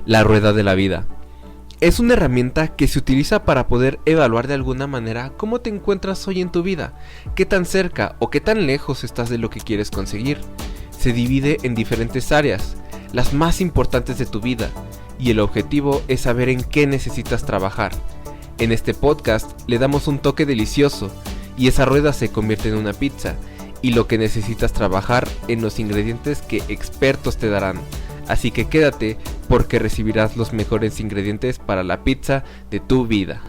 La rueda de la vida. Es una herramienta que se utiliza para poder evaluar de alguna manera cómo te encuentras hoy en tu vida, qué tan cerca o qué tan lejos estás de lo que quieres conseguir. Se divide en diferentes áreas, las más importantes de tu vida, y el objetivo es saber en qué necesitas trabajar. En este podcast le damos un toque delicioso, y esa rueda se convierte en una pizza, y lo que necesitas trabajar en los ingredientes que expertos te darán. Así que quédate porque recibirás los mejores ingredientes para la pizza de tu vida.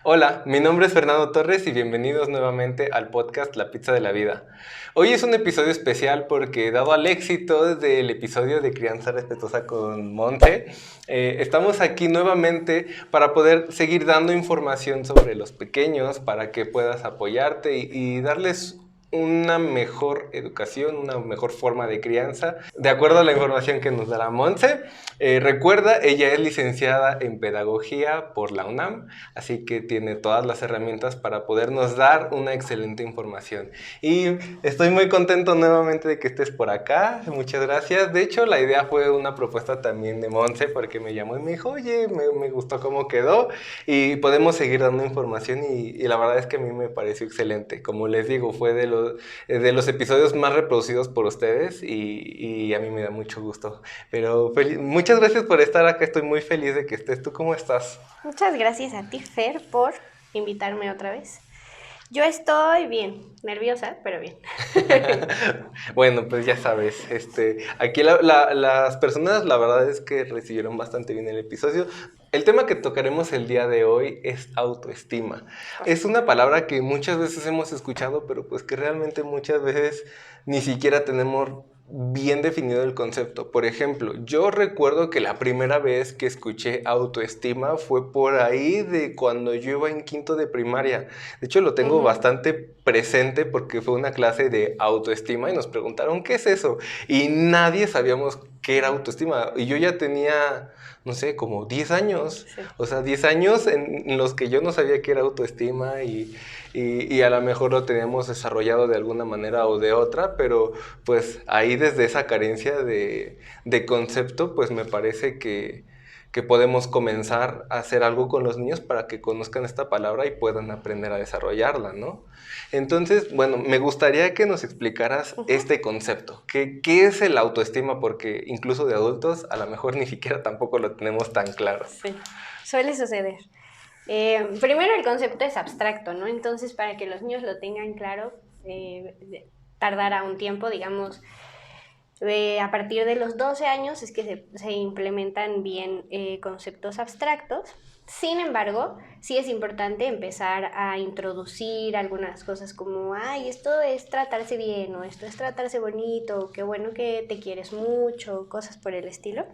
Hola, mi nombre es Fernando Torres y bienvenidos nuevamente al podcast La Pizza de la Vida. Hoy es un episodio especial porque dado al éxito del episodio de Crianza Respetuosa con Monse, estamos aquí nuevamente para poder seguir dando información sobre los pequeños para que puedas apoyarte y darles una mejor educación, una mejor forma de crianza, de acuerdo a la información que nos dará Monse. Recuerda, ella es licenciada en Pedagogía por la UNAM, así que tiene todas las herramientas para podernos dar una excelente información. Y estoy muy contento nuevamente de que estés por acá, muchas gracias. De hecho, la idea fue una propuesta también de Monse, porque me llamó y me dijo, oye, me gustó cómo quedó, y podemos seguir dando información, y la verdad es que a mí me pareció excelente. Como les digo, fue de los episodios más reproducidos por ustedes y a mí me da mucho gusto. Pero muchas gracias por estar acá, estoy muy feliz de que estés. ¿Tú cómo estás? Muchas gracias a ti, Fer, por invitarme otra vez. Yo estoy bien, nerviosa, pero bien. Bueno, pues ya sabes, aquí las personas, la verdad es que recibieron bastante bien el episodio. El tema que tocaremos el día de hoy es autoestima. Es una palabra que muchas veces hemos escuchado, pero pues que realmente muchas veces ni siquiera tenemos bien definido el concepto. Por ejemplo, yo recuerdo que la primera vez que escuché autoestima fue por ahí de cuando yo iba en quinto de primaria. De hecho, lo tengo bastante presente porque fue una clase de autoestima y nos preguntaron ¿qué es eso? Y nadie sabíamos qué era autoestima. Y yo ya tenía, no sé, como 10 años. Sí. O sea, 10 años en los que yo no sabía qué era autoestima y a lo mejor lo teníamos desarrollado de alguna manera o de otra, pero pues ahí desde esa carencia de concepto, pues me parece que podemos comenzar a hacer algo con los niños para que conozcan esta palabra y puedan aprender a desarrollarla, ¿no? Entonces, bueno, me gustaría que nos explicaras este concepto. ¿Qué es el autoestima? Porque incluso de adultos a lo mejor ni siquiera tampoco lo tenemos tan claro. Sí, suele suceder. Primero, el concepto es abstracto, ¿no? Entonces, para que los niños lo tengan claro, tardará un tiempo, digamos, a partir de los 12 años es que se implementan bien conceptos abstractos. Sin embargo, sí es importante empezar a introducir algunas cosas como, ay, esto es tratarse bien, o esto es tratarse bonito, qué bueno que te quieres mucho, cosas por el estilo,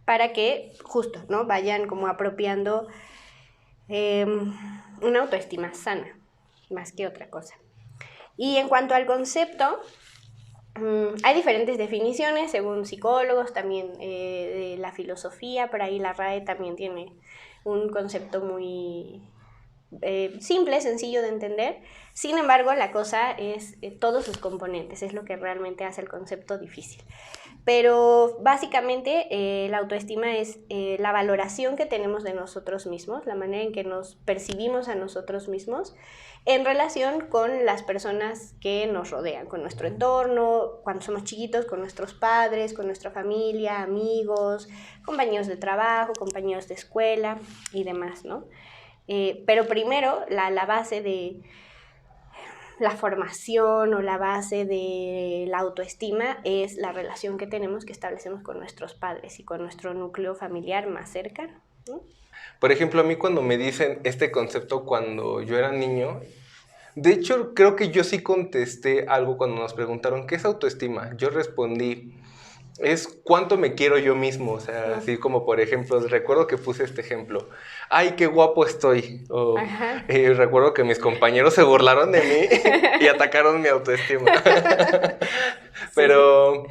para que justo, ¿no?, vayan como apropiando una autoestima sana, más que otra cosa. Y en cuanto al concepto, hay diferentes definiciones según psicólogos, también de la filosofía. Por ahí la RAE también tiene un concepto muy simple, sencillo de entender. Sin embargo, la cosa es todos sus componentes, es lo que realmente hace el concepto difícil. Pero básicamente la autoestima es la valoración que tenemos de nosotros mismos, la manera en que nos percibimos a nosotros mismos en relación con las personas que nos rodean, con nuestro entorno, cuando somos chiquitos, con nuestros padres, con nuestra familia, amigos, compañeros de trabajo, compañeros de escuela y demás, ¿no? Pero primero, la base de la formación o la base de la autoestima es la relación que tenemos, que establecemos con nuestros padres y con nuestro núcleo familiar más cercano, ¿no? Por ejemplo, a mí cuando me dicen este concepto cuando yo era niño, de hecho creo que yo sí contesté algo cuando nos preguntaron ¿qué es autoestima? Yo respondí, es cuánto me quiero yo mismo, o sea, así como por ejemplo, recuerdo que puse este ejemplo, ay, qué guapo estoy, o recuerdo que mis compañeros se burlaron de mí y atacaron mi autoestima, pero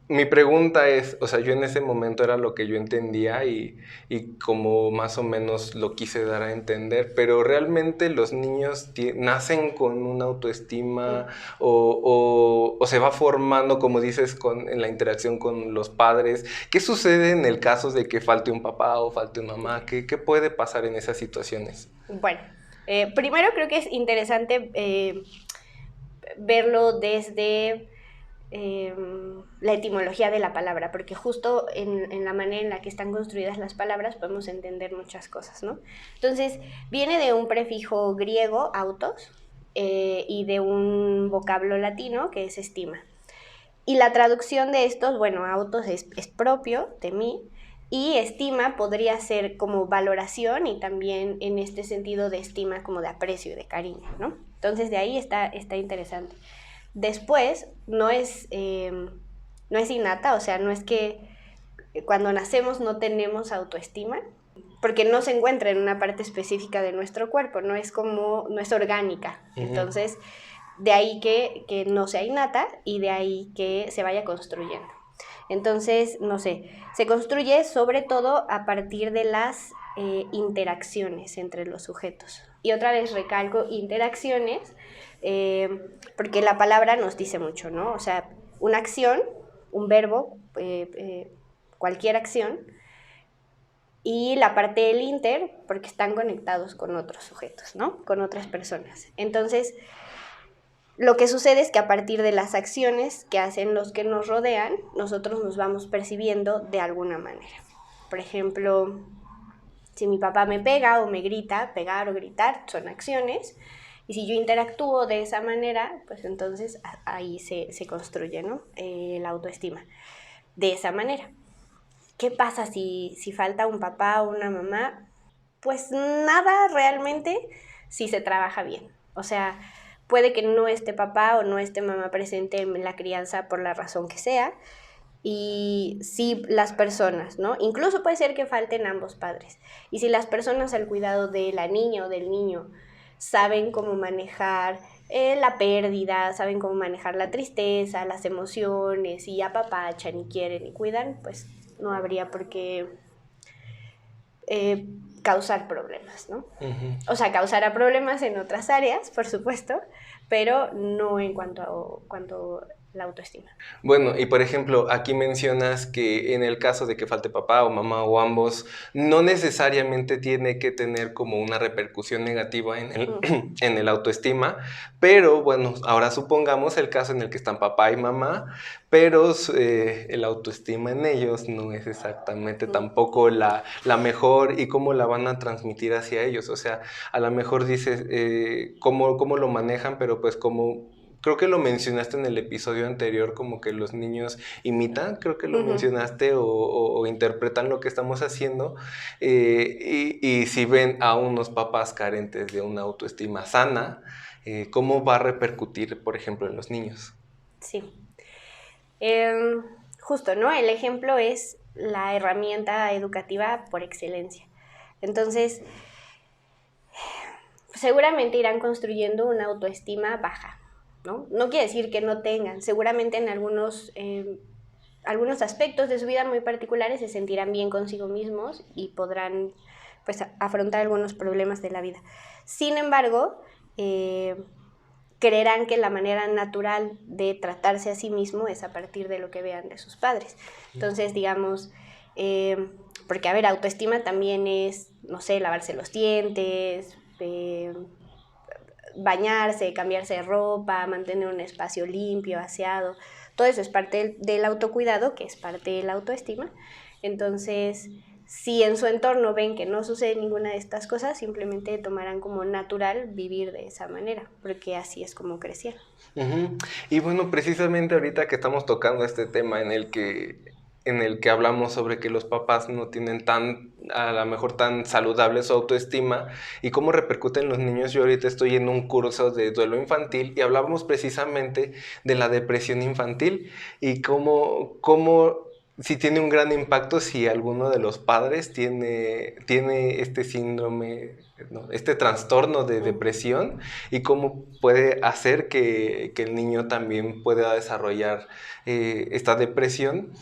Mi pregunta es, o sea, yo en ese momento era lo que yo entendía y como más o menos lo quise dar a entender, pero realmente los niños nacen con una autoestima o se va formando, como dices, en la interacción con los padres. ¿Qué sucede en el caso de que falte un papá o falte una mamá? ¿Qué puede pasar en esas situaciones? Bueno, primero creo que es interesante verlo desde la etimología de la palabra, porque justo en la manera en la que están construidas las palabras podemos entender muchas cosas, ¿no? Entonces, viene de un prefijo griego, autos, y de un vocablo latino que es estima. Y la traducción de estos, bueno, autos es propio de mí, y estima podría ser como valoración y también en este sentido de estima como de aprecio y de cariño, ¿no? Entonces de ahí está interesante. Después, no es innata, o sea, no es que cuando nacemos no tenemos autoestima, porque no se encuentra en una parte específica de nuestro cuerpo, no es orgánica. Entonces, de ahí que no sea innata y de ahí que se vaya construyendo. Entonces, no sé, se construye sobre todo a partir de las interacciones entre los sujetos. Y otra vez recalco interacciones, porque la palabra nos dice mucho, ¿no? O sea, una acción, un verbo, cualquier acción, y la parte del inter, porque están conectados con otros sujetos, ¿no? Con otras personas. Entonces, lo que sucede es que a partir de las acciones que hacen los que nos rodean, nosotros nos vamos percibiendo de alguna manera. Por ejemplo, si mi papá me pega o me grita, pegar o gritar son acciones, y si yo interactúo de esa manera, pues entonces ahí se construye, ¿no? La autoestima. De esa manera. ¿Qué pasa si falta un papá o una mamá? Pues nada realmente si se trabaja bien. O sea, puede que no esté papá o no esté mamá presente en la crianza por la razón que sea, y si las personas, ¿no? Incluso puede ser que falten ambos padres. Y si las personas al cuidado de la niña o del niño saben cómo manejar la pérdida, saben cómo manejar la tristeza, las emociones, y apapachan y quieren y cuidan, pues no habría por qué causar problemas, ¿no? O sea, causará problemas en otras áreas, por supuesto, pero no en cuanto a la autoestima. Bueno, y por ejemplo, aquí mencionas que en el caso de que falte papá o mamá o ambos, no necesariamente tiene que tener como una repercusión negativa en el autoestima, pero bueno, ahora supongamos el caso en el que están papá y mamá, pero el autoestima en ellos no es exactamente tampoco la mejor, y cómo la van a transmitir hacia ellos. O sea, a lo mejor dices cómo lo manejan, pero pues como creo que lo mencionaste en el episodio anterior, como que los niños imitan, creo que lo mencionaste, o interpretan lo que estamos haciendo, y si ven a unos papás carentes de una autoestima sana, ¿cómo va a repercutir, por ejemplo, en los niños? Sí. Justo, ¿no? El ejemplo es la herramienta educativa por excelencia. Entonces, seguramente irán construyendo una autoestima baja, ¿no? No quiere decir que no tengan, seguramente en algunos aspectos de su vida muy particulares se sentirán bien consigo mismos y podrán, pues, afrontar algunos problemas de la vida. Sin embargo, creerán que la manera natural de tratarse a sí mismo es a partir de lo que vean de sus padres. Entonces, digamos, porque, a ver, autoestima también es, no sé, lavarse los dientes, bañarse, cambiarse de ropa, mantener un espacio limpio, aseado. Todo eso es parte del autocuidado, que es parte de la autoestima. Entonces, si en su entorno ven que no sucede ninguna de estas cosas, simplemente tomarán como natural vivir de esa manera, porque así es como crecieron. Y bueno, precisamente ahorita que estamos tocando este tema en el que hablamos sobre que los papás no tienen a lo mejor tan saludable su autoestima y cómo repercute en los niños. Yo ahorita estoy en un curso de duelo infantil y hablábamos precisamente de la depresión infantil y cómo sí tiene un gran impacto si alguno de los padres tiene este síndrome, ¿no? Este trastorno de depresión y cómo puede hacer que el niño también pueda desarrollar esta depresión.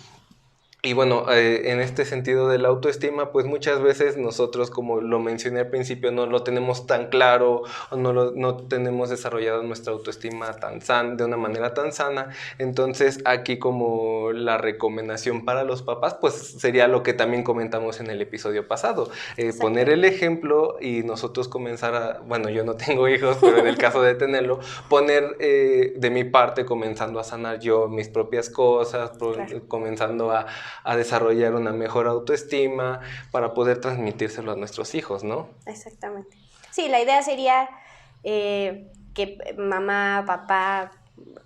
Y bueno, en este sentido de la autoestima, pues muchas veces nosotros, como lo mencioné al principio, no lo tenemos tan claro o no tenemos desarrollado nuestra autoestima de una manera tan sana. Entonces, aquí como la recomendación para los papás, pues sería lo que también comentamos en el episodio pasado. Poner el ejemplo y nosotros comenzar bueno, yo no tengo hijos, pero en el caso de tenerlo, poner de mi parte, comenzando a sanar yo mis propias cosas, Claro. comenzando a desarrollar una mejor autoestima para poder transmitírselo a nuestros hijos, ¿no? Exactamente. Sí, la idea sería que mamá, papá,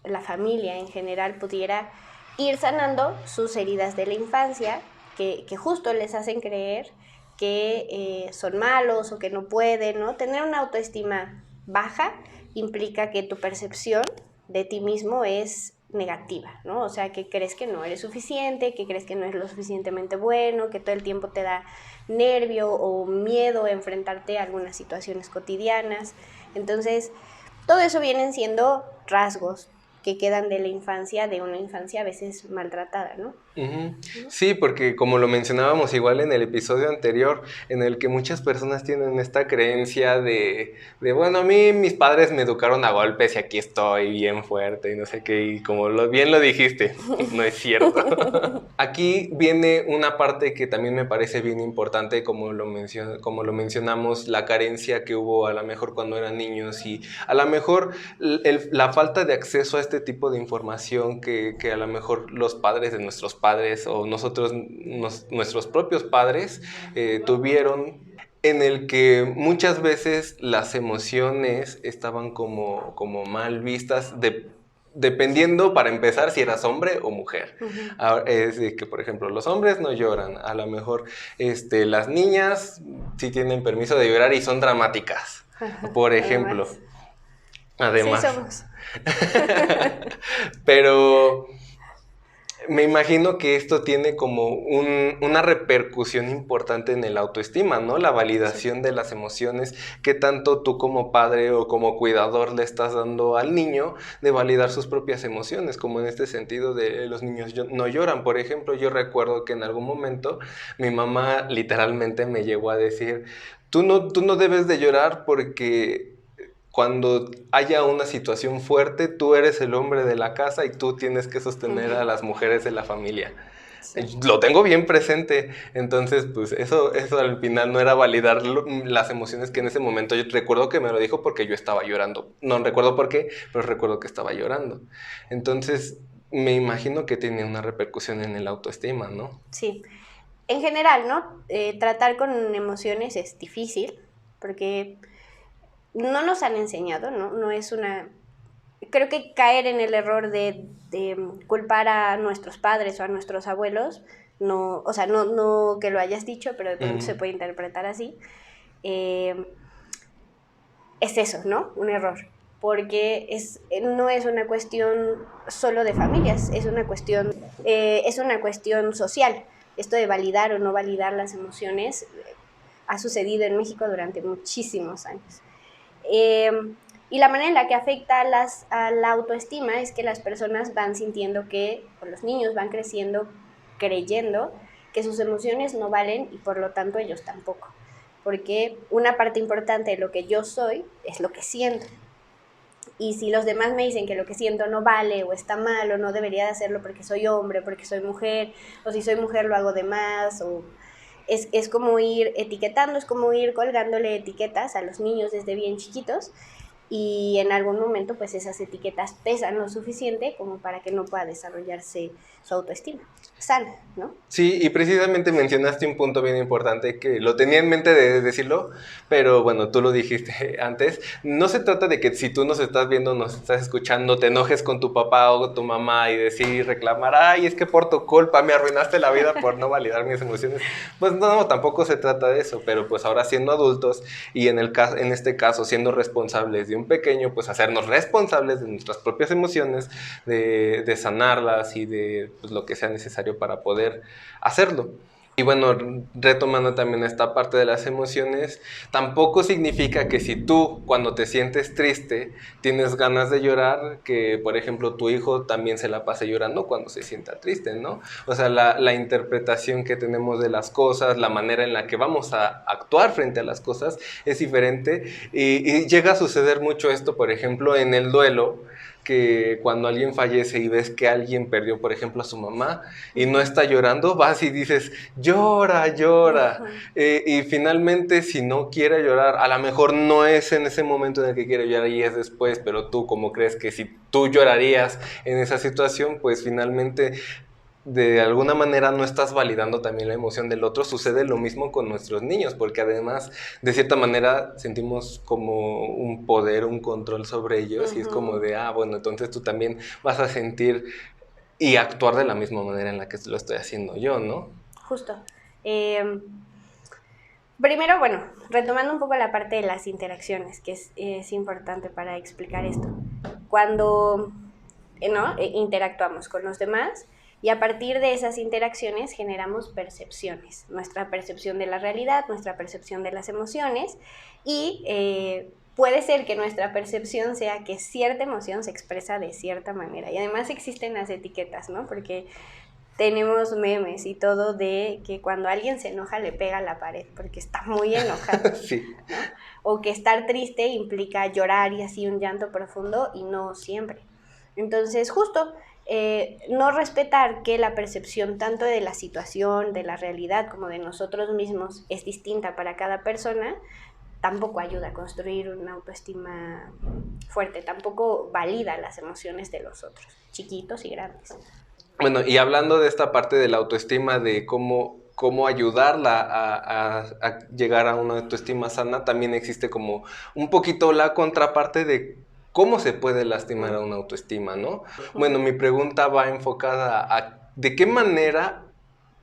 la familia en general pudiera ir sanando sus heridas de la infancia que justo les hacen creer que son malos o que no pueden, ¿no? Tener una autoestima baja implica que tu percepción de ti mismo es negativa, ¿no? O sea, que crees que no eres suficiente, que crees que no eres lo suficientemente bueno, que todo el tiempo te da nervio o miedo a enfrentarte a algunas situaciones cotidianas. Entonces, todo eso vienen siendo rasgos que quedan de la infancia, de una infancia a veces maltratada, ¿no? Uh-huh. Sí, porque como lo mencionábamos igual en el episodio anterior, en el que muchas personas tienen esta creencia bueno, a mí mis padres me educaron a golpes y aquí estoy bien fuerte y no sé qué, y como bien lo dijiste, no es cierto. Aquí viene una parte que también me parece bien importante, como lo mencionamos, la carencia que hubo a lo mejor cuando eran niños y a lo mejor la falta de acceso a este tipo de información que a lo mejor los padres de nuestros padres o nosotros, nuestros propios padres tuvieron, en el que muchas veces las emociones estaban como mal vistas dependiendo, para empezar, si eras hombre o mujer. Uh-huh. Es de que, por ejemplo, los hombres no lloran. A lo mejor las niñas sí tienen permiso de llorar y son dramáticas, por ejemplo. Además. Sí Además. somos. Pero me imagino que esto tiene como una repercusión importante en el autoestima, ¿no? La validación Sí. de las emociones, que tanto tú como padre o como cuidador le estás dando al niño de validar sus propias emociones, como en este sentido de los niños no lloran. Por ejemplo, yo recuerdo que en algún momento mi mamá literalmente me llegó a decir, tú no debes de llorar porque cuando haya una situación fuerte, tú eres el hombre de la casa y tú tienes que sostener a las mujeres de la familia. Sí. Lo tengo bien presente, entonces pues eso al final no era validar las emociones que en ese momento yo recuerdo que me lo dijo porque yo estaba llorando. No recuerdo por qué, pero recuerdo que estaba llorando. Entonces me imagino que tiene una repercusión en el autoestima, ¿no? Sí. En general, ¿no? Tratar con emociones es difícil porque no nos han enseñado, ¿no? No es una... Creo que caer en el error de culpar a nuestros padres o a nuestros abuelos, no, o sea, no que lo hayas dicho, pero de pronto se puede interpretar así, es eso, ¿no? Un error. Porque no es una cuestión solo de familias, es una cuestión social. Esto de validar o no validar las emociones ha sucedido en México durante muchísimos años. Y la manera en la que afecta a la autoestima es que las personas van sintiendo o los niños van creciendo creyendo que sus emociones no valen y por lo tanto ellos tampoco. Porque una parte importante de lo que yo soy es lo que siento. Y si los demás me dicen que lo que siento no vale o está mal o no debería de hacerlo porque soy hombre, porque soy mujer, o si soy mujer lo hago de más, o es como ir etiquetando, es como ir colgándole etiquetas a los niños desde bien chiquitos y en algún momento pues esas etiquetas pesan lo suficiente como para que no pueda desarrollarse su autoestima sana, ¿no? Sí, y precisamente mencionaste un punto bien importante que lo tenía en mente de decirlo, pero bueno, tú lo dijiste antes. No se trata de que si tú nos estás viendo, nos estás escuchando, te enojes con tu papá o tu mamá y decir, reclamar, ay, es que por tu culpa me arruinaste la vida por no validar mis emociones. Pues no, tampoco se trata de eso, pero pues ahora siendo adultos y en este caso siendo responsables de un pequeño, pues hacernos responsables de nuestras propias emociones, de sanarlas y de pues, lo que sea necesario para poder hacerlo. Y bueno, retomando también esta parte de las emociones, tampoco significa que si tú cuando te sientes triste tienes ganas de llorar, que por ejemplo tu hijo también se la pase llorando cuando se sienta triste, ¿no? O sea, la interpretación que tenemos de las cosas, la manera en la que vamos a actuar frente a las cosas es diferente y llega a suceder mucho esto, por ejemplo, en el duelo, que cuando alguien fallece y ves que alguien perdió, por ejemplo, a su mamá y no está llorando, vas y dices, llora, llora. Y finalmente, si no quiere llorar, a lo mejor no es en ese momento en el que quiere llorar y es después, pero tú como crees que si tú llorarías en esa situación, pues finalmente de alguna manera no estás validando también la emoción del otro. Sucede lo mismo con nuestros niños, porque además de cierta manera sentimos como un poder, un control sobre ellos y es como de, bueno, entonces tú también vas a sentir y actuar de la misma manera en la que lo estoy haciendo yo, ¿no? Justo. Primero, bueno, retomando un poco la parte de las interacciones, que es importante para explicar esto. Cuando interactuamos con los demás y a partir de esas interacciones generamos percepciones, nuestra percepción de la realidad, nuestra percepción de las emociones y puede ser que nuestra percepción sea que cierta emoción se expresa de cierta manera y además existen las etiquetas, ¿no? Porque tenemos memes y todo de que cuando alguien se enoja le pega a la pared porque está muy enojado. Sí. ¿No? O que estar triste implica llorar y así un llanto profundo y no siempre. Entonces, justo no respetar que la percepción tanto de la situación, de la realidad, como de nosotros mismos es distinta para cada persona, tampoco ayuda a construir una autoestima fuerte, tampoco valida las emociones de los otros, chiquitos y grandes. Bueno, y hablando de esta parte de la autoestima, de cómo ayudarla a llegar a una autoestima sana, también existe como un poquito la contraparte de cómo se puede lastimar a una autoestima, ¿no? Bueno, mi pregunta va enfocada a de qué manera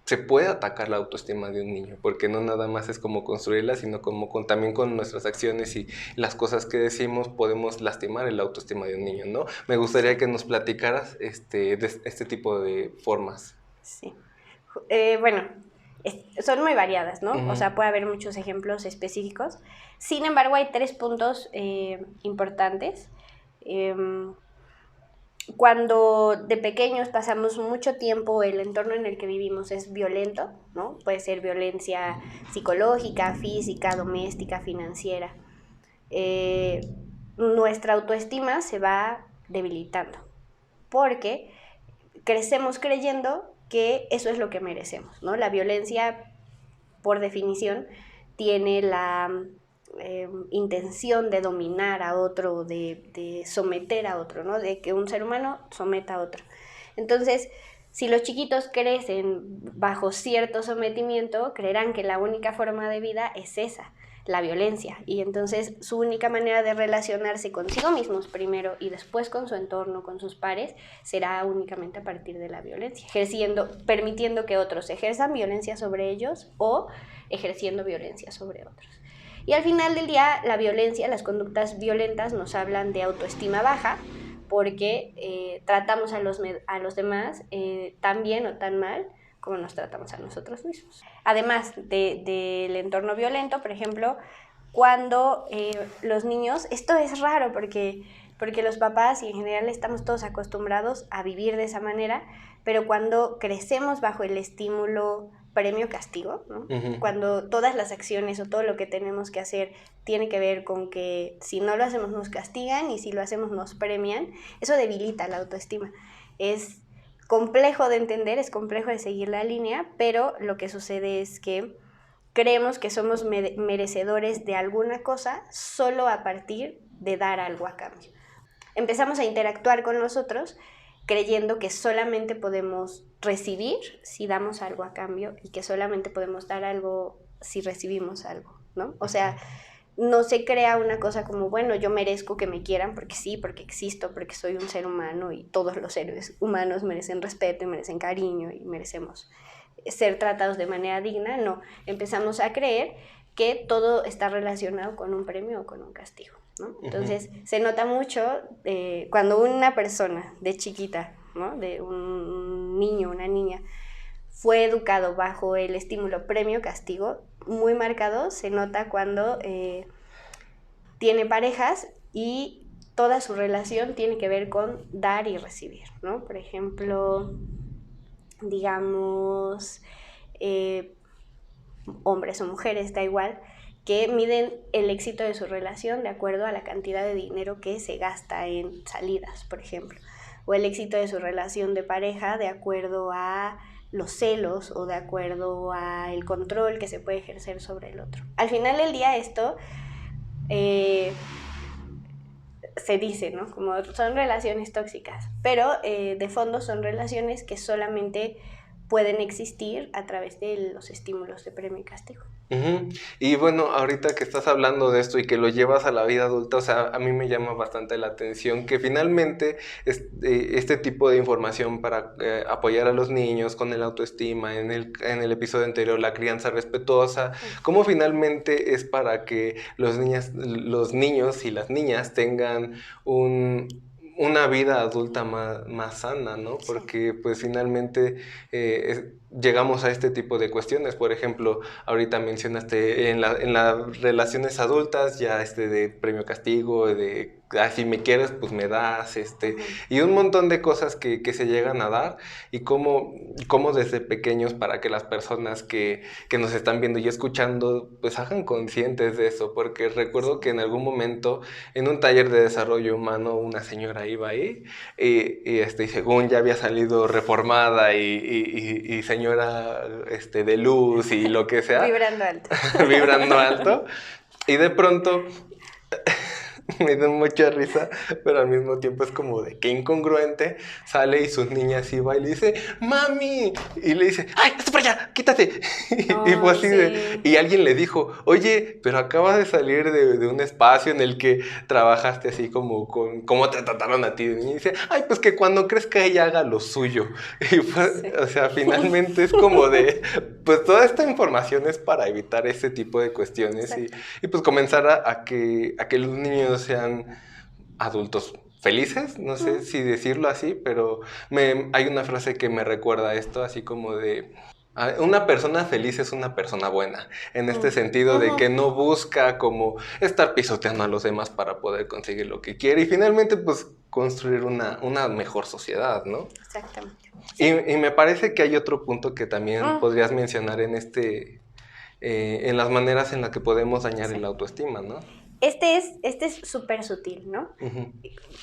se puede atacar la autoestima de un niño, porque no nada más es como construirla, sino como también con nuestras acciones y las cosas que decimos podemos lastimar el autoestima de un niño, ¿no? Me gustaría que nos platicaras de este tipo de formas. Sí. Bueno, son muy variadas, ¿no? Uh-huh. O sea, puede haber muchos ejemplos específicos. Sin embargo, hay 3 puntos importantes. Cuando de pequeños pasamos mucho tiempo, el entorno en el que vivimos es violento, ¿no? Puede ser violencia psicológica, física, doméstica, financiera. Nuestra autoestima se va debilitando porque crecemos creyendo que eso es lo que merecemos, ¿no? La violencia, por definición, tiene la intención de dominar a otro, de someter a otro, ¿no? De que un ser humano someta a otro. Entonces, si los chiquitos crecen bajo cierto sometimiento, creerán que la única forma de vida es esa, la violencia, y entonces su única manera de relacionarse consigo mismos primero y después con su entorno, con sus pares, será únicamente a partir de la violencia, permitiendo que otros ejerzan violencia sobre ellos o ejerciendo violencia sobre otros. Y al final del día, la violencia, las conductas violentas nos hablan de autoestima baja, porque tratamos a los demás tan bien o tan mal como nos tratamos a nosotros mismos. Además del entorno violento, por ejemplo, cuando los niños, esto es raro porque los papás y en general estamos todos acostumbrados a vivir de esa manera, pero cuando crecemos bajo el estímulo premio-castigo, ¿no? Uh-huh. Cuando todas las acciones o todo lo que tenemos que hacer tiene que ver con que si no lo hacemos nos castigan y si lo hacemos nos premian, eso debilita la autoestima. Es complejo de entender, es complejo de seguir la línea, pero lo que sucede es que creemos que somos merecedores de alguna cosa solo a partir de dar algo a cambio. Empezamos a interactuar con los otros creyendo que solamente podemos recibir si damos algo a cambio y que solamente podemos dar algo si recibimos algo, ¿no? O sea, no se crea una cosa como, bueno, yo merezco que me quieran porque sí, porque existo, porque soy un ser humano y todos los seres humanos merecen respeto y merecen cariño y merecemos ser tratados de manera digna. No, empezamos a creer que todo está relacionado con un premio o con un castigo. ¿no? Entonces, se nota mucho cuando una persona de chiquita, ¿no? De un niño, una niña, fue educado bajo el estímulo premio-castigo, muy marcado, se nota cuando tiene parejas y toda su relación tiene que ver con dar y recibir, ¿no? Por ejemplo, digamos, hombres o mujeres, da igual, que miden el éxito de su relación de acuerdo a la cantidad de dinero que se gasta en salidas, por ejemplo, o el éxito de su relación de pareja de acuerdo a los celos o de acuerdo al control que se puede ejercer sobre el otro. Al final del día esto se dice, ¿no? Como son relaciones tóxicas, pero de fondo son relaciones que solamente pueden existir a través de los estímulos de premio y castigo. Uh-huh. Y bueno, ahorita que estás hablando de esto y que lo llevas a la vida adulta, o sea, a mí me llama bastante la atención que finalmente este tipo de información para apoyar a los niños con el autoestima, en el episodio anterior, la crianza respetuosa, cómo finalmente es para que los niños y las niñas tengan una vida adulta más sana, ¿no? Porque pues finalmente llegamos a este tipo de cuestiones. Por ejemplo, ahorita mencionaste en las relaciones adultas ya de premio castigo, de si me quieres pues me das, y un montón de cosas que se llegan a dar, y cómo desde pequeños, para que las personas que nos están viendo y escuchando pues hagan conscientes de eso, porque recuerdo que en algún momento en un taller de desarrollo humano una señora iba ahí y según ya había salido reformada y señora de luz y lo que sea. Vibrando alto. Vibrando alto. Y de pronto me da mucha risa, pero al mismo tiempo es como de que incongruente. Sale y sus niñas iba y le dice, ¡mami! Y le dice, ¡ay, hazte para allá! ¡Quítate! Y fue así sí. y alguien le dijo, oye, pero acabas de salir de un espacio en el que trabajaste así como cómo te trataron a ti. Y dice, ¡ay, pues que cuando crezca ella haga lo suyo! Y pues, sí. O sea, finalmente es como de, pues toda esta información es para evitar este tipo de cuestiones y pues comenzar a que los niños sean adultos felices, no sé si decirlo así, pero hay una frase que me recuerda a esto, así como de, una persona feliz es una persona buena, en este sentido de que no busca como estar pisoteando a los demás para poder conseguir lo que quiere y finalmente pues construir una mejor sociedad, ¿no? Exactamente. Sí. Y me parece que hay otro punto que también podrías mencionar en en las maneras en las que podemos dañar el autoestima, ¿no? Este es súper sutil, ¿no?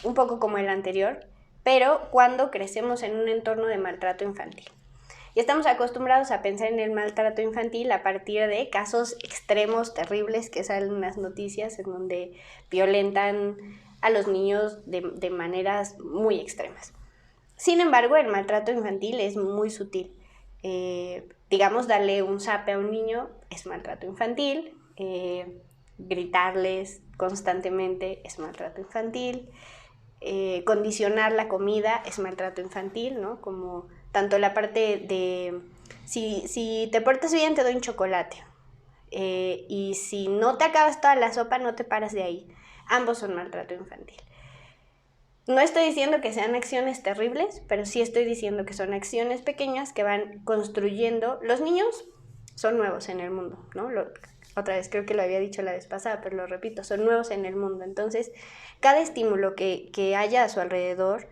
Un poco como el anterior, pero cuando crecemos en un entorno de maltrato infantil. Y estamos acostumbrados a pensar en el maltrato infantil a partir de casos extremos, terribles, que salen en las noticias en donde violentan a los niños de maneras muy extremas. Sin embargo, el maltrato infantil es muy sutil. Digamos, darle un zape a un niño es maltrato infantil, gritarles constantemente es maltrato infantil, condicionar la comida es maltrato infantil, ¿no? Como tanto la parte de si te portas bien te doy un chocolate y si no te acabas toda la sopa no te paras de ahí. Ambos son maltrato infantil. No estoy diciendo que sean acciones terribles, pero sí estoy diciendo que son acciones pequeñas que van construyendo. Los niños son nuevos en el mundo, ¿no? Otra vez, creo que lo había dicho la vez pasada, pero lo repito, son nuevos en el mundo. Entonces, cada estímulo que haya a su alrededor,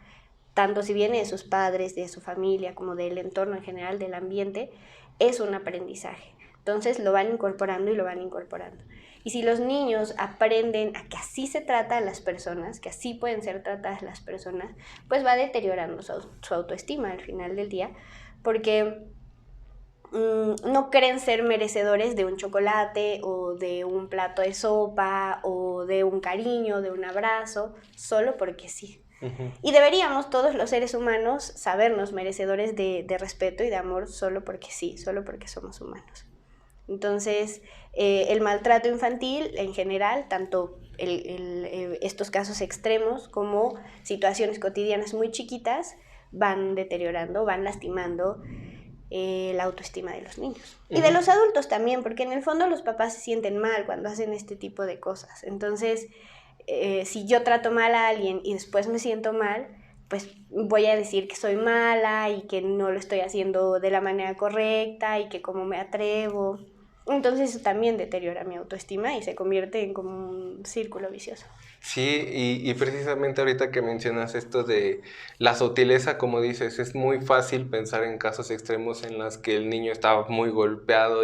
tanto si viene de sus padres, de su familia, como del entorno en general, del ambiente, es un aprendizaje. Entonces, lo van incorporando y lo van incorporando. Y si los niños aprenden a que así se trata a las personas, que así pueden ser tratadas las personas, pues va deteriorando su autoestima al final del día, porque no creen ser merecedores de un chocolate o de un plato de sopa o de un cariño, de un abrazo, solo porque sí. Uh-huh. Y deberíamos todos los seres humanos sabernos merecedores de respeto y de amor solo porque sí, solo porque somos humanos. Entonces, el maltrato infantil en general, tanto estos casos extremos como situaciones cotidianas muy chiquitas, van deteriorando, van lastimando la autoestima de los niños. Uh-huh. Y de los adultos también, porque en el fondo los papás se sienten mal cuando hacen este tipo de cosas. Entonces, si yo trato mal a alguien y después me siento mal, pues voy a decir que soy mala y que no lo estoy haciendo de la manera correcta y que cómo me atrevo. Entonces eso también deteriora mi autoestima y se convierte en como un círculo vicioso. Sí, y precisamente ahorita que mencionas esto de la sutileza, como dices, es muy fácil pensar en casos extremos en los que el niño estaba muy golpeado,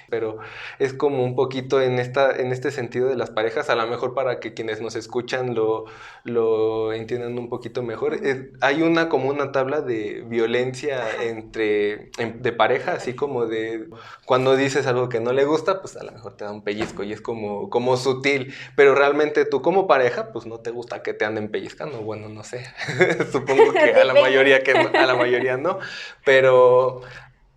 pero es como un poquito en este sentido de las parejas, a lo mejor para que quienes nos escuchan lo entiendan un poquito mejor. Hay como una tabla de violencia Ajá. de pareja, así como de cuando dices algo que no le gusta, pues a lo mejor te da un pellizco y es como sutil, pero realmente tú como pareja, pues no te gusta que te anden pellizcando. Bueno, no sé. Supongo que a la mayoría no. Pero,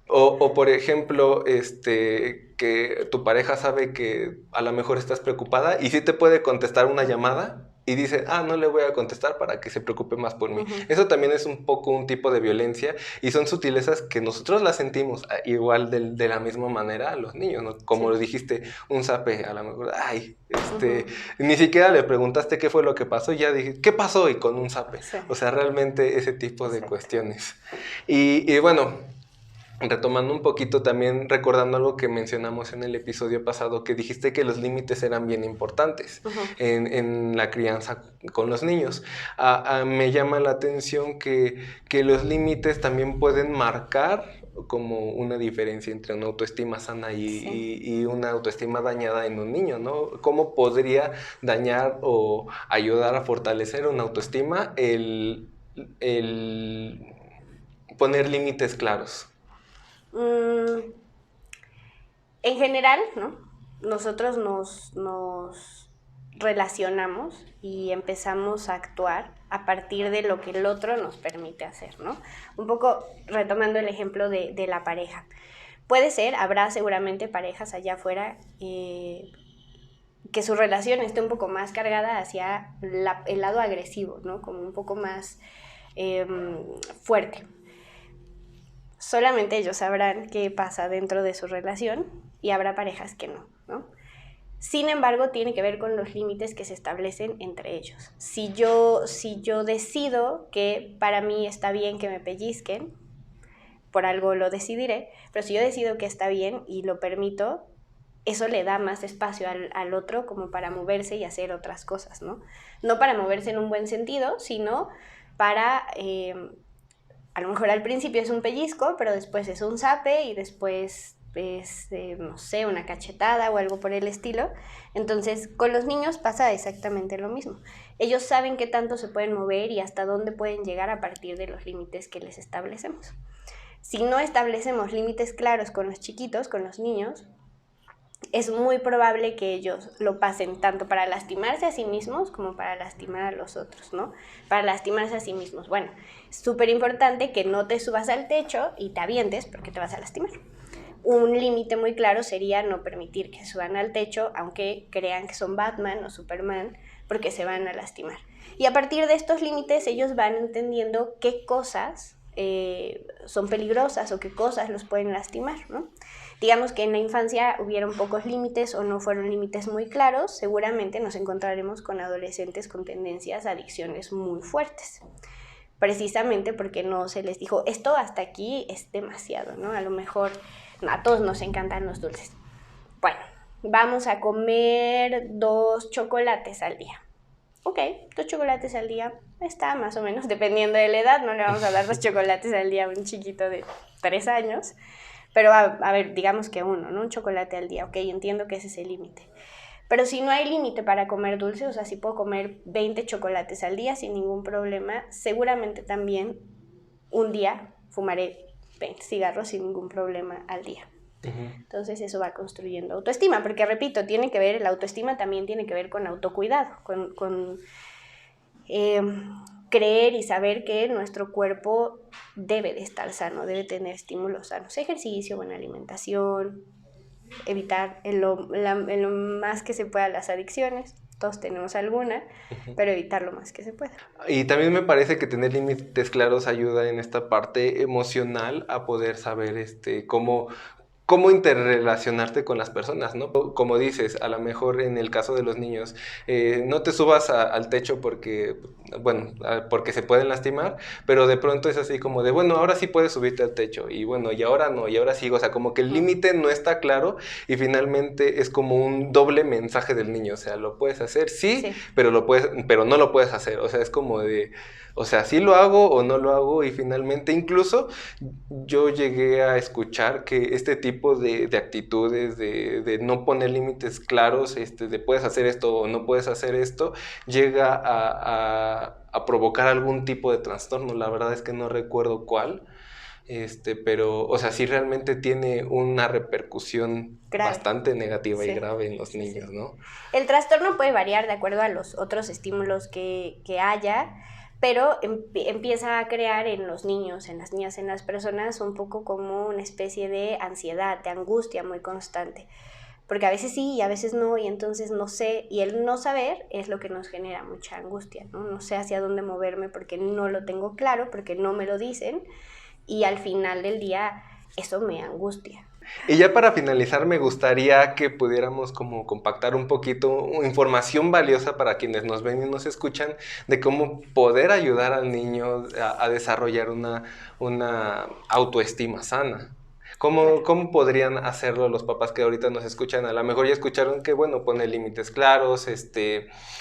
o por ejemplo, que tu pareja sabe que a lo mejor estás preocupada y sí te puede contestar una llamada y dice, no le voy a contestar para que se preocupe más por mí. Eso también es un poco un tipo de violencia y son sutilezas que nosotros las sentimos igual de la misma manera a los niños, ¿no? Como lo dijiste, un zape, a lo mejor, ni siquiera le preguntaste qué fue lo que pasó, ya dije, ¿qué pasó? Y con un zape. Sí. O sea, realmente ese tipo de Exacto. cuestiones. Y bueno, retomando un poquito también, recordando algo que mencionamos en el episodio pasado, que dijiste que los límites eran bien importantes en la crianza con los niños. Me llama la atención que los límites también pueden marcar como una diferencia entre una autoestima sana y una autoestima dañada en un niño, ¿no? ¿Cómo podría dañar o ayudar a fortalecer una autoestima el poner límites claros? En general, ¿no? Nosotros nos relacionamos y empezamos a actuar a partir de lo que el otro nos permite hacer, ¿no? Un poco retomando el ejemplo de la pareja. Puede ser, habrá seguramente parejas allá afuera que su relación esté un poco más cargada hacia el lado agresivo, ¿no? Como un poco más fuerte. Solamente ellos sabrán qué pasa dentro de su relación y habrá parejas que no, ¿no? Sin embargo, tiene que ver con los límites que se establecen entre ellos. Si yo decido que para mí está bien que me pellizquen, por algo lo decidiré, pero si yo decido que está bien y lo permito, eso le da más espacio al otro como para moverse y hacer otras cosas, ¿no? No para moverse en un buen sentido, sino para... a lo mejor al principio es un pellizco, pero después es un zape y después es, no sé, una cachetada o algo por el estilo. Entonces, con los niños pasa exactamente lo mismo. Ellos saben qué tanto se pueden mover y hasta dónde pueden llegar a partir de los límites que les establecemos. Si no establecemos límites claros con los chiquitos, con los niños, es muy probable que ellos lo pasen tanto para lastimarse a sí mismos como para lastimar a los otros, ¿no? Para lastimarse a sí mismos. Bueno, es súper importante que no te subas al techo y te avientes porque te vas a lastimar. Un límite muy claro sería no permitir que suban al techo, aunque crean que son Batman o Superman, porque se van a lastimar. Y a partir de estos límites ellos van entendiendo qué cosas son peligrosas o qué cosas los pueden lastimar, ¿no? Digamos que en la infancia hubieron pocos límites o no fueron límites muy claros, seguramente nos encontraremos con adolescentes con tendencias a adicciones muy fuertes, precisamente porque no se les dijo, esto hasta aquí es demasiado, ¿no? A lo mejor a todos nos encantan los dulces. Bueno, vamos a comer 2 chocolates al día. Ok, 2 chocolates al día está más o menos, dependiendo de la edad, no le vamos a dar 2 chocolates al día a un chiquito de 3 años, pero a ver, digamos que uno, ¿no? Un chocolate al día, ok, entiendo que ese es el límite. Pero si no hay límite para comer dulce, o sea, si puedo comer 20 chocolates al día sin ningún problema, seguramente también un día fumaré 20 cigarros sin ningún problema al día. Entonces eso va construyendo autoestima, porque repito, la autoestima también tiene que ver con autocuidado, con creer y saber que nuestro cuerpo debe de estar sano, debe tener estímulos sanos, ejercicio, buena alimentación, evitar en lo más que se pueda las adicciones. Todos tenemos alguna, pero evitar lo más que se pueda. Y también me parece que tener límites claros ayuda en esta parte emocional a poder saber cómo cómo interrelacionarte con las personas, ¿no? Como dices, a lo mejor en el caso de los niños, no te subas al techo porque, bueno, porque se pueden lastimar, pero de pronto es así como de, bueno, ahora sí puedes subirte al techo, y bueno, y ahora no, y ahora sí, o sea, como que el límite no está claro, y finalmente es como un doble mensaje del niño, o sea, lo puedes hacer, sí. Pero no lo puedes hacer, o sea, es como de, o sea, sí lo hago o no lo hago, y finalmente incluso yo llegué a escuchar que este tipo de actitudes, de no poner límites claros, de puedes hacer esto o no puedes hacer esto, llega a provocar algún tipo de trastorno. La verdad es que no recuerdo cuál, pero, o sea, sí realmente tiene una repercusión grave, bastante negativa y sí, grave en los sí, niños, sí. ¿no? El trastorno puede variar de acuerdo a los otros estímulos que haya, pero empieza a crear en los niños, en las niñas, en las personas un poco como una especie de ansiedad, de angustia muy constante. Porque a veces sí y a veces no, y entonces no sé, y el no saber es lo que nos genera mucha angustia, ¿no? No sé hacia dónde moverme porque no lo tengo claro, porque no me lo dicen, y al final del día eso me angustia. Y ya para finalizar, me gustaría que pudiéramos como compactar un poquito información valiosa para quienes nos ven y nos escuchan de cómo poder ayudar al niño a desarrollar una autoestima sana. Claro. ¿Cómo podrían hacerlo los papás que ahorita nos escuchan? A lo mejor ya escucharon que, bueno, poner límites claros,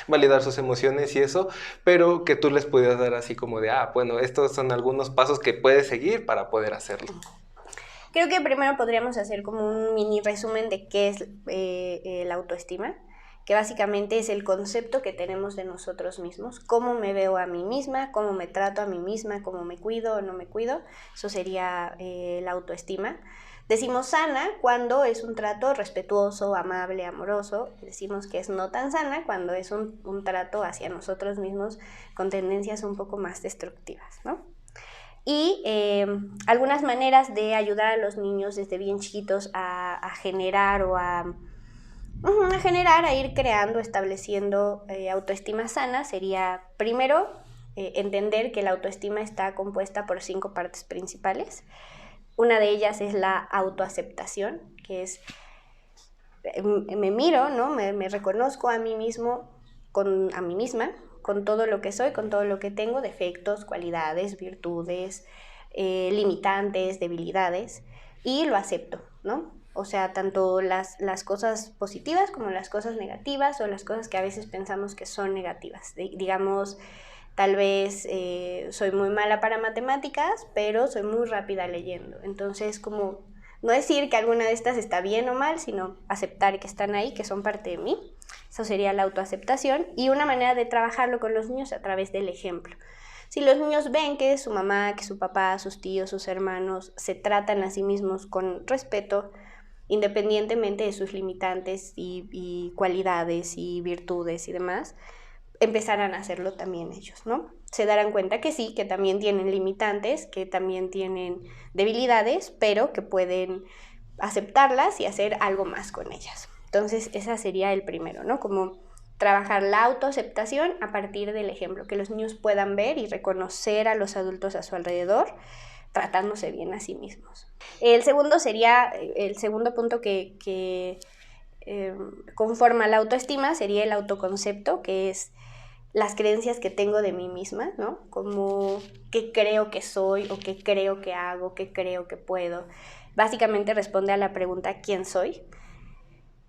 validar sus emociones y eso, pero que tú les pudieras dar así como de, bueno, estos son algunos pasos que puedes seguir para poder hacerlo. Creo que primero podríamos hacer como un mini resumen de qué es la autoestima, que básicamente es el concepto que tenemos de nosotros mismos, cómo me veo a mí misma, cómo me trato a mí misma, cómo me cuido o no me cuido, eso sería la autoestima. Decimos sana cuando es un trato respetuoso, amable, amoroso. Decimos que es no tan sana cuando es un trato hacia nosotros mismos con tendencias un poco más destructivas, ¿no? Y algunas maneras de ayudar a los niños desde bien chiquitos a generar o a generar, a ir creando, estableciendo autoestima sana sería, primero, entender que la autoestima está compuesta por 5 partes principales. Una de ellas es la autoaceptación, que es, me miro, ¿no? Me reconozco a mí mismo, a mí misma, con todo lo que soy, con todo lo que tengo, defectos, cualidades, virtudes, limitantes, debilidades, y lo acepto, ¿no? O sea, tanto las cosas positivas como las cosas negativas o las cosas que a veces pensamos que son negativas. Digamos, tal vez soy muy mala para matemáticas, pero soy muy rápida leyendo. Entonces, como no decir que alguna de estas está bien o mal, sino aceptar que están ahí, que son parte de mí. Eso sería la autoaceptación, y una manera de trabajarlo con los niños a través del ejemplo. Si los niños ven que su mamá, que su papá, sus tíos, sus hermanos se tratan a sí mismos con respeto, independientemente de sus limitantes y cualidades y virtudes y demás, empezarán a hacerlo también ellos, ¿no? Se darán cuenta que sí, que también tienen limitantes, que también tienen debilidades, pero que pueden aceptarlas y hacer algo más con ellas. Entonces, ese sería el primero, ¿no? Como trabajar la autoaceptación a partir del ejemplo, que los niños puedan ver y reconocer a los adultos a su alrededor, tratándose bien a sí mismos. El segundo sería, el segundo punto que conforma la autoestima sería el autoconcepto, que es las creencias que tengo de mí misma, ¿no? Como qué creo que soy o qué creo que hago, qué creo que puedo. Básicamente responde a la pregunta ¿quién soy?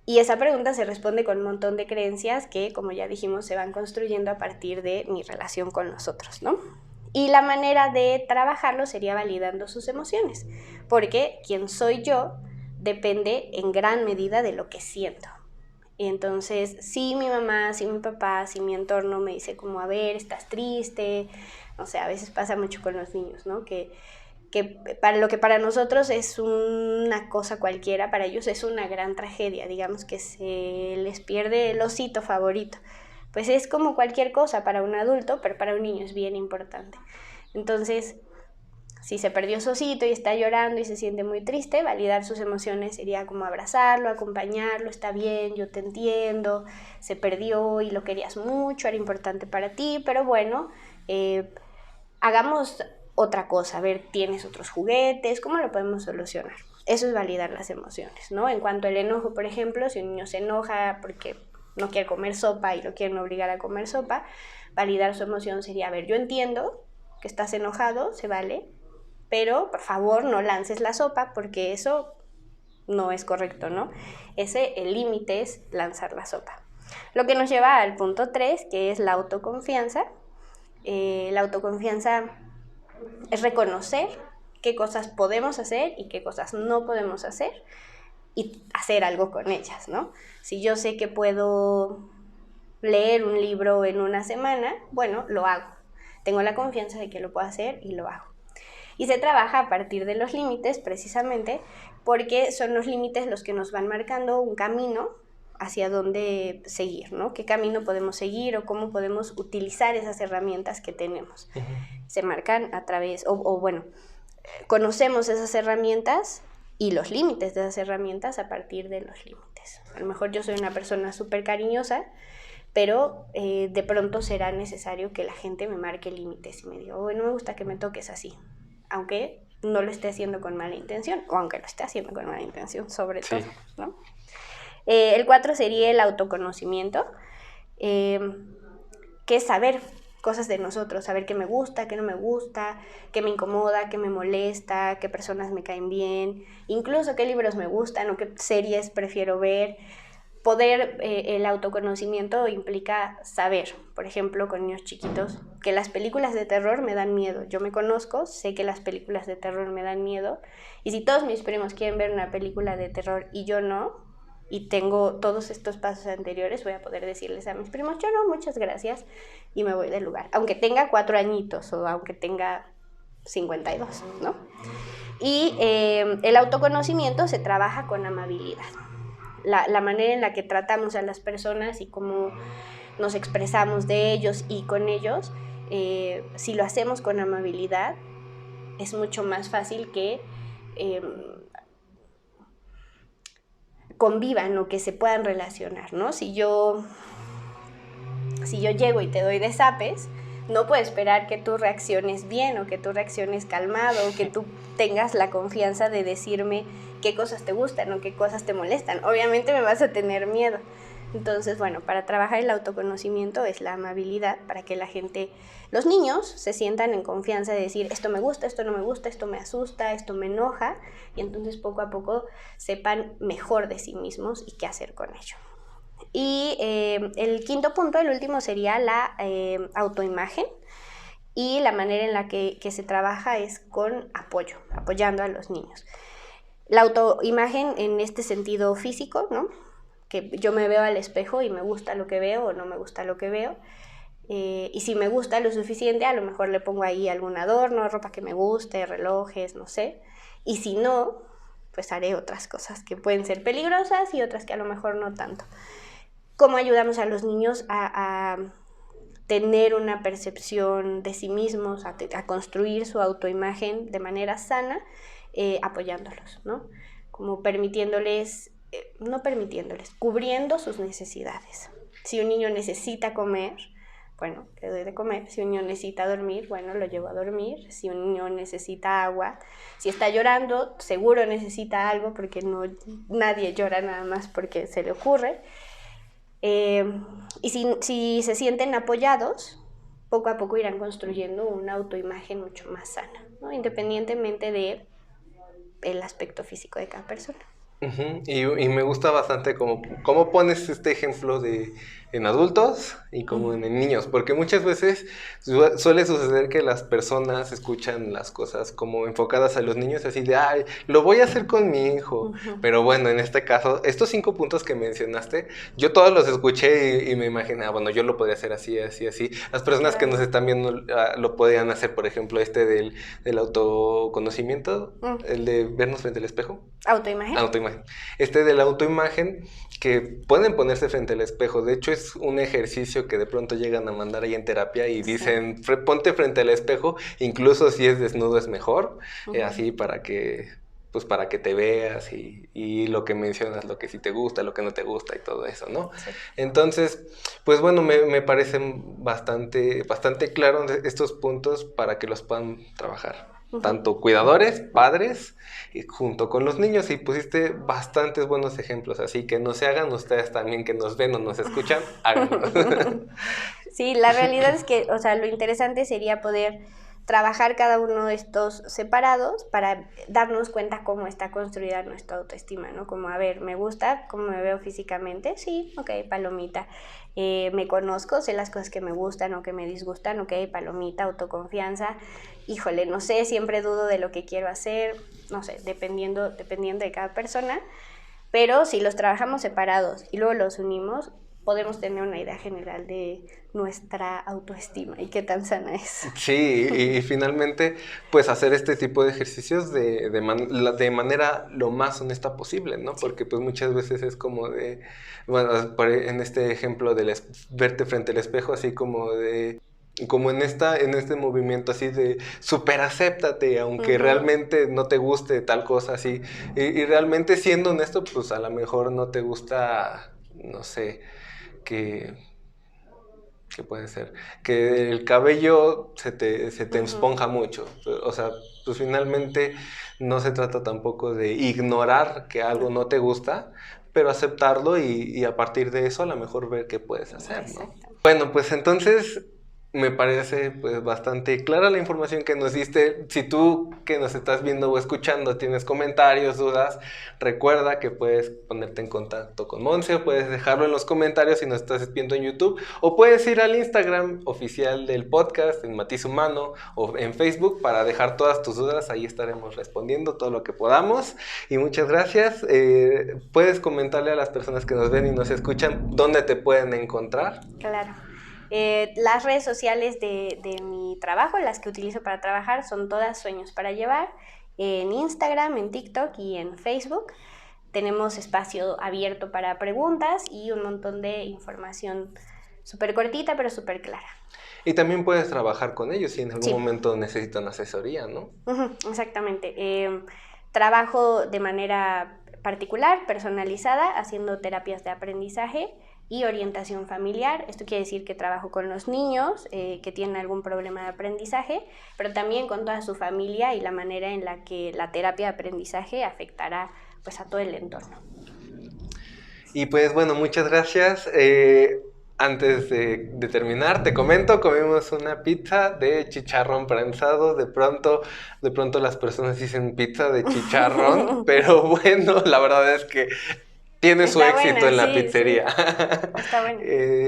Y esa pregunta se responde con un montón de creencias que, como ya dijimos, se van construyendo a partir de mi relación con los otros, ¿no? Y la manera de trabajarlo sería validando sus emociones, porque quién soy yo depende en gran medida de lo que siento. Y entonces, si mi mamá, si mi papá, si mi entorno me dice como, a ver, estás triste, no sé, a veces pasa mucho con los niños, ¿no? Que para lo que para nosotros es una cosa cualquiera, para ellos es una gran tragedia, digamos que se les pierde el osito favorito. Pues es como cualquier cosa para un adulto, pero para un niño es bien importante. Entonces, si se perdió su osito y está llorando y se siente muy triste, validar sus emociones sería como abrazarlo, acompañarlo, está bien, yo te entiendo, se perdió y lo querías mucho, era importante para ti, pero bueno, hagamos otra cosa, a ver, ¿tienes otros juguetes? ¿Cómo lo podemos solucionar? Eso es validar las emociones, ¿no? En cuanto al enojo, por ejemplo, si un niño se enoja porque no quiere comer sopa y lo quieren obligar a comer sopa, validar su emoción sería, a ver, yo entiendo que estás enojado, se vale, pero por favor no lances la sopa porque eso no es correcto, ¿no? El límite es lanzar la sopa. Lo que nos lleva al punto 3, que es la autoconfianza. La autoconfianza es reconocer qué cosas podemos hacer y qué cosas no podemos hacer y hacer algo con ellas, ¿no? Si yo sé que puedo leer un libro en una semana, bueno, lo hago. Tengo la confianza de que lo puedo hacer y lo hago. Y se trabaja a partir de los límites, precisamente, porque son los límites los que nos van marcando un camino hacia dónde seguir, ¿no? ¿Qué camino podemos seguir o cómo podemos utilizar esas herramientas que tenemos? Uh-huh. Se marcan a través, conocemos esas herramientas y los límites de esas herramientas a partir de los límites. A lo mejor yo soy una persona súper cariñosa, pero de pronto será necesario que la gente me marque límites y me diga, no me gusta que me toques así, aunque no lo esté haciendo con mala intención, o aunque lo esté haciendo con mala intención, sobre todo, ¿no? El 4 sería el autoconocimiento, que es saber cosas de nosotros, saber qué me gusta, qué no me gusta, qué me incomoda, qué me molesta, qué personas me caen bien, incluso qué libros me gustan o qué series prefiero ver. El autoconocimiento implica saber, por ejemplo, con niños chiquitos, que las películas de terror me dan miedo. Yo me conozco, sé que las películas de terror me dan miedo, y si todos mis primos quieren ver una película de terror y yo no, y tengo todos estos pasos anteriores, voy a poder decirles a mis primos, yo no, muchas gracias, y me voy del lugar, aunque tenga 4 añitos o aunque tenga 52, ¿no? Y el autoconocimiento se trabaja con amabilidad. La manera en la que tratamos a las personas y cómo nos expresamos de ellos y con ellos, si lo hacemos con amabilidad, es mucho más fácil que convivan o que se puedan relacionar, ¿no? Si yo llego y te doy de zapes, no puedo esperar que tú reacciones bien o que tú reacciones calmado o que tú tengas la confianza de decirme qué cosas te gustan o qué cosas te molestan. Obviamente me vas a tener miedo. Entonces, bueno, para trabajar el autoconocimiento es la amabilidad, para que la gente, los niños, se sientan en confianza de decir esto me gusta, esto no me gusta, esto me asusta, esto me enoja, y entonces poco a poco sepan mejor de sí mismos y qué hacer con ello. Y el quinto punto, el último, sería la autoimagen, y la manera en la que se trabaja es con apoyando a los niños. La autoimagen en este sentido físico, ¿no? Que yo me veo al espejo y me gusta lo que veo o no me gusta lo que veo, y si me gusta lo suficiente, a lo mejor le pongo ahí algún adorno, ropa que me guste, relojes, no sé, y si no, pues haré otras cosas que pueden ser peligrosas y otras que a lo mejor no tanto. ¿Cómo ayudamos a los niños a tener una percepción de sí mismos, a construir su autoimagen de manera sana? Apoyándolos, ¿no? Como cubriendo sus necesidades. Si un niño necesita comer, bueno, le doy de comer. Si un niño necesita dormir, bueno, lo llevo a dormir. Si un niño necesita agua, si está llorando, seguro necesita algo, porque nadie llora nada más porque se le ocurre. Y si se sienten apoyados, poco a poco irán construyendo una autoimagen mucho más sana, ¿no? Independientemente del aspecto físico de cada persona. Uh-huh. Y me gusta bastante cómo pones este ejemplo en adultos y como en niños, porque muchas veces suele suceder que las personas escuchan las cosas como enfocadas a los niños, así de, ay, lo voy a hacer con mi hijo. Uh-huh. Pero bueno, en este caso, estos 5 puntos que mencionaste, yo todos los escuché y me imaginé, bueno, yo lo podría hacer así, así, así. Las personas que nos están viendo lo podrían hacer, por ejemplo, del autoconocimiento, el de vernos frente al espejo. Autoimagen. De la autoimagen, que pueden ponerse frente al espejo. De hecho, es un ejercicio que de pronto llegan a mandar ahí en terapia y dicen, ponte frente al espejo, incluso si es desnudo es mejor, uh-huh. Así para que te veas y lo que mencionas, lo que sí te gusta, lo que no te gusta y todo eso, ¿no? Sí. Entonces, pues bueno, me parecen bastante claros estos puntos para que los puedan trabajar. tanto cuidadores, padres, y junto con los niños, y pusiste bastantes buenos ejemplos, así que no se hagan ustedes también que nos ven o nos escuchan, háganlo. Sí, la realidad es que, o sea, lo interesante sería poder trabajar cada uno de estos separados para darnos cuenta cómo está construida nuestra autoestima, ¿no? Como, a ver, ¿me gusta cómo me veo físicamente? Sí, ok, palomita. Me conozco, sé las cosas que me gustan o que me disgustan, ok, palomita, autoconfianza. Híjole, no sé, siempre dudo de lo que quiero hacer, no sé, dependiendo de cada persona, pero si los trabajamos separados y luego los unimos, podemos tener una idea general de nuestra autoestima y qué tan sana es. Sí, y finalmente, pues hacer este tipo de ejercicios de manera lo más honesta posible, ¿no? Sí. Porque pues muchas veces es como de, bueno, en este ejemplo de verte frente al espejo, así como de, como en este movimiento así de super acéptate, aunque realmente no te guste tal cosa así, y realmente siendo honesto, pues a lo mejor no te gusta, no sé, que... ¿Qué puede ser? Que el cabello se te esponja mucho. O sea, pues finalmente no se trata tampoco de ignorar que algo no te gusta, pero aceptarlo y a partir de eso a lo mejor ver qué puedes hacer, ¿no? Exacto. Bueno, pues entonces me parece pues bastante clara la información que nos diste. Si tú que nos estás viendo o escuchando tienes comentarios, dudas, recuerda que puedes ponerte en contacto con Monse, o puedes dejarlo en los comentarios si nos estás viendo en YouTube, o puedes ir al Instagram oficial del podcast, en Matiz Humano, o en Facebook para dejar todas tus dudas. Ahí estaremos respondiendo todo lo que podamos. Y muchas gracias. Puedes comentarle a las personas que nos ven y nos escuchan dónde te pueden encontrar. Claro. Las redes sociales de mi trabajo, las que utilizo para trabajar, son todas Sueños para Llevar, en Instagram, en TikTok y en Facebook. Tenemos espacio abierto para preguntas y un montón de información súper cortita, pero súper clara. Y también puedes trabajar con ellos si en algún Sí. momento necesitan asesoría, ¿no? Exactamente. Trabajo de manera particular, personalizada, haciendo terapias de aprendizaje y orientación familiar. Esto quiere decir que trabajo con los niños que tienen algún problema de aprendizaje, pero también con toda su familia y la manera en la que la terapia de aprendizaje afectará pues a todo el entorno. Y pues bueno, muchas gracias. Antes de terminar, te comento, comimos una pizza de chicharrón prensado. De pronto las personas dicen pizza de chicharrón, pero bueno, la verdad es que tiene su Está éxito buena, en la sí, pizzería. sí. Está buena.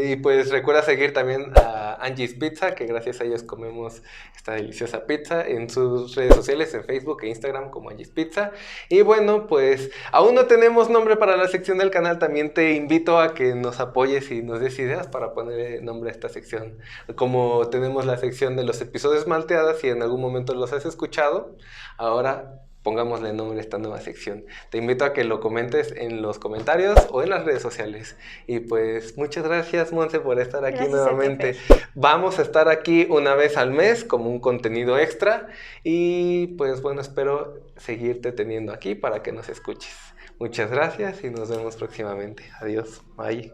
Y pues recuerda seguir también a Angie's Pizza, que gracias a ellos comemos esta deliciosa pizza, en sus redes sociales, en Facebook e Instagram como Angie's Pizza. Y bueno, pues aún no tenemos nombre para la sección del canal. También te invito a que nos apoyes y nos des ideas para poner nombre a esta sección. Como tenemos la sección de los episodios malteadas y en algún momento los has escuchado, ahora pongámosle nombre a esta nueva sección. Te invito a que lo comentes en los comentarios o en las redes sociales. Y pues muchas gracias, Monse, por estar aquí Gracias nuevamente. a ti, Fer. Vamos a estar aquí una vez al mes como un contenido extra y pues bueno, espero seguirte teniendo aquí para que nos escuches. Muchas gracias y nos vemos próximamente. Adiós. Bye.